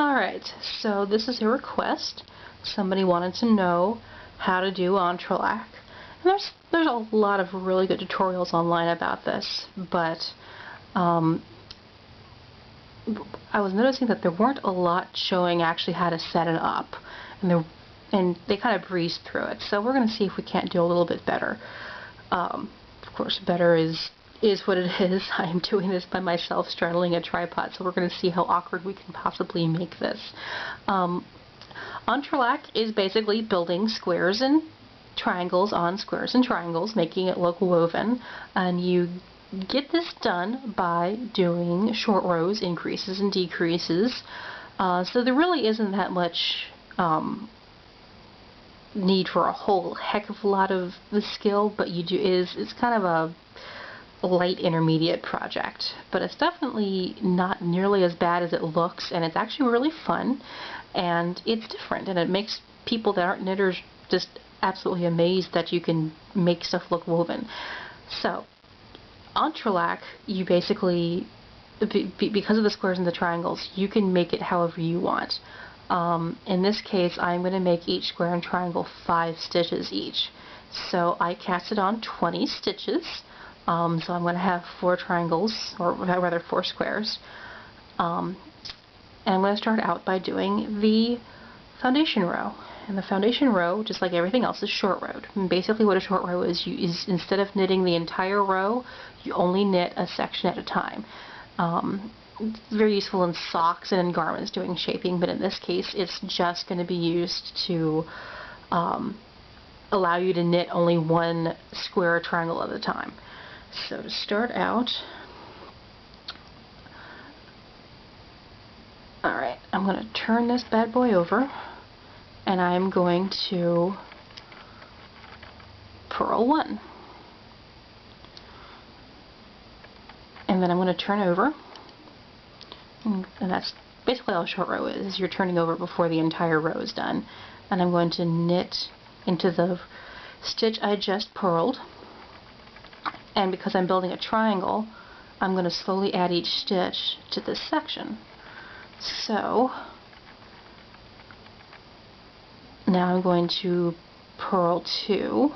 Alright, so this is a request. Somebody wanted to know how to do Entrelac. And there's a lot of really good tutorials online about this, but I was noticing that there weren't a lot showing actually how to set it up, and they kind of breezed through it. So we're going to see if we can't do a little bit better. Of course, better is what it is. I'm doing this by myself, straddling a tripod, so we're going to see how awkward we can possibly make this. Entrelac is basically building squares and triangles on squares and triangles, making it look woven, and you get this done by doing short rows, increases and decreases. So there really isn't that much need for a whole heck of a lot of the skill, but it's kind of a light intermediate project, but it's definitely not nearly as bad as it looks, and it's actually really fun, and it's different, and it makes people that aren't knitters just absolutely amazed that you can make stuff look woven. So Entrelac, you basically, because of the squares and the triangles, you can make it however you want. In this case, I'm going to make each square and triangle 5 stitches each. So I casted on 20 stitches. So I'm going to have 4 triangles, or rather 4 squares. And I'm going to start out by doing the foundation row. And the foundation row, just like everything else, is short rowed. And basically what a short row is instead of knitting the entire row, you only knit a section at a time. It's very useful in socks and in garments doing shaping, but in this case it's just going to be used to allow you to knit only one square or triangle at a time. So to start out, alright, I'm going to turn this bad boy over, and I'm going to purl 1. And then I'm going to turn over, and that's basically all a short row is. You're turning over before the entire row is done. And I'm going to knit into the stitch I just purled. And because I'm building a triangle, I'm going to slowly add each stitch to this section. So now I'm going to purl 2.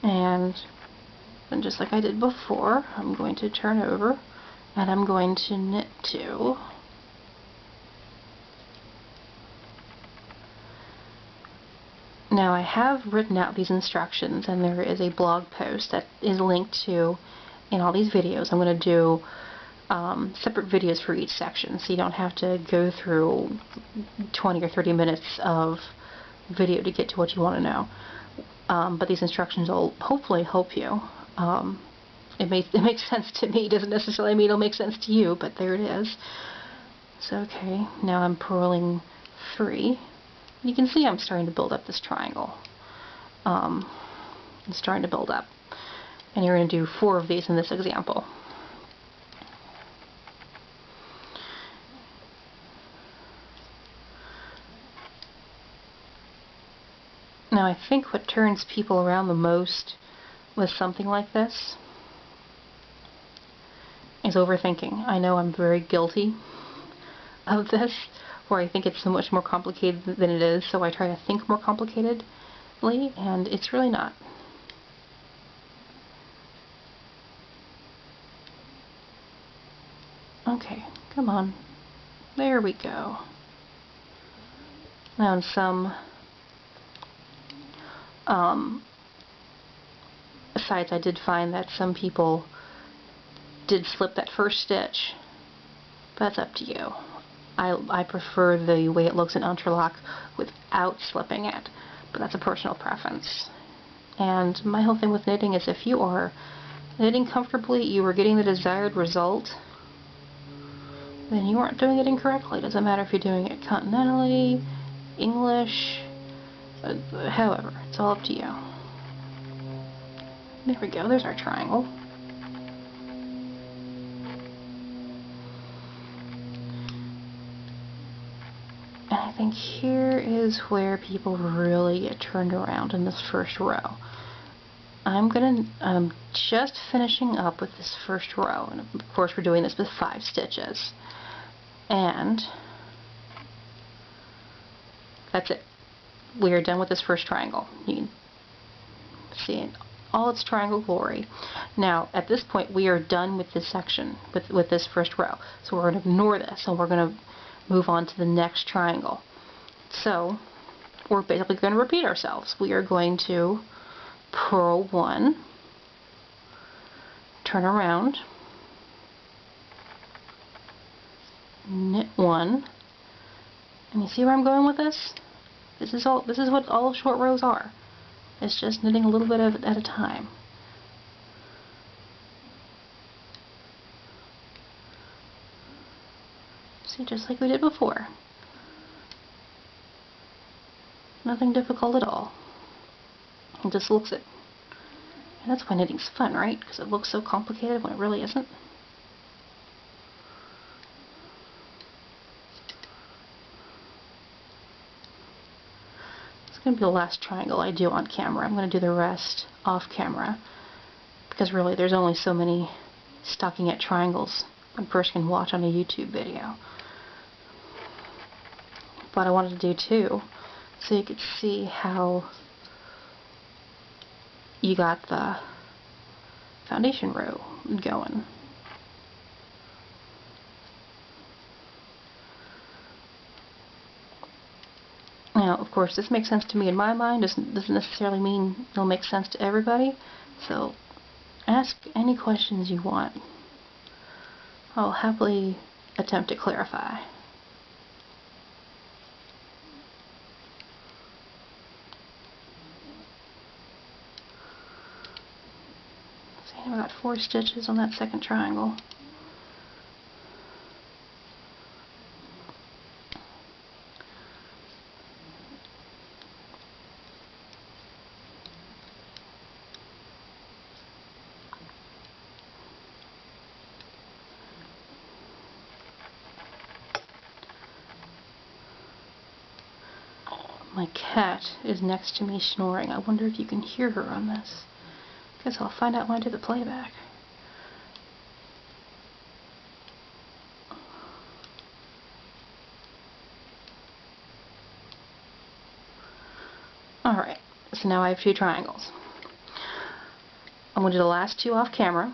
And just like I did before, I'm going to turn over and I'm going to knit 2. Now I have written out these instructions, and there is a blog post that is linked to in all these videos. I'm going to do separate videos for each section, so you don't have to go through 20 or 30 minutes of video to get to what you want to know. But these instructions will hopefully help you. It makes sense to me. It doesn't necessarily mean it'll make sense to you, but there it is. So okay, now I'm purling 3. You can see I'm starting to build up this triangle. It's starting to build up. And you're going to do 4 of these in this example. Now I think what turns people around the most with something like this is overthinking. I know I'm very guilty of this, where I think it's so much more complicated than it is, so I try to think more complicatedly, and it's really not. Okay, come on. There we go. Now in some sites I did find that some people did slip that first stitch, but that's up to you. I prefer the way it looks in Entrelac without slipping it, but that's a personal preference. And my whole thing with knitting is if you are knitting comfortably, you are getting the desired result, then you aren't doing it incorrectly. It doesn't matter if you're doing it continentally, English, however, it's all up to you. There we go, there's our triangle. And I think here is where people really get turned around in this first row. I'm just finishing up with this first row, and of course we're doing this with 5 stitches. And that's it. We are done with this first triangle. You can see it, all its triangle glory. Now, at this point, we are done with this section, with this first row. So we're going to ignore this, and we're going to move on to the next triangle. So we're basically going to repeat ourselves. We are going to purl 1, turn around, knit 1, and you see where I'm going with this? This is what all short rows are. It's just knitting a little bit of it at a time. See, just like we did before. Nothing difficult at all. It just looks it. And that's why knitting's fun, right? Because it looks so complicated when it really isn't. It's going to be the last triangle I do on camera. I'm going to do the rest off camera. Because really, there's only so many stockinette triangles a person can watch on a YouTube video. But I wanted to do 2, so you could see how you got the foundation row going. Now, of course, this makes sense to me in my mind. Doesn't necessarily mean it'll make sense to everybody. So, ask any questions you want. I'll happily attempt to clarify. See, I've got 4 stitches on that second triangle. My cat is next to me snoring. I wonder if you can hear her on this. Guess I'll find out when I do the playback. Alright, so now I have 2 triangles. I'm going to do the last 2 off camera,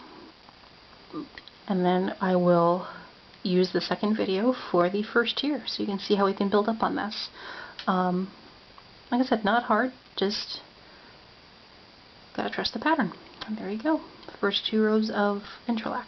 and then I will use the second video for the first tier, so you can see how we can build up on this. Like I said, not hard, just gotta trust the pattern. And there you go, the first 2 rows of Entrelac.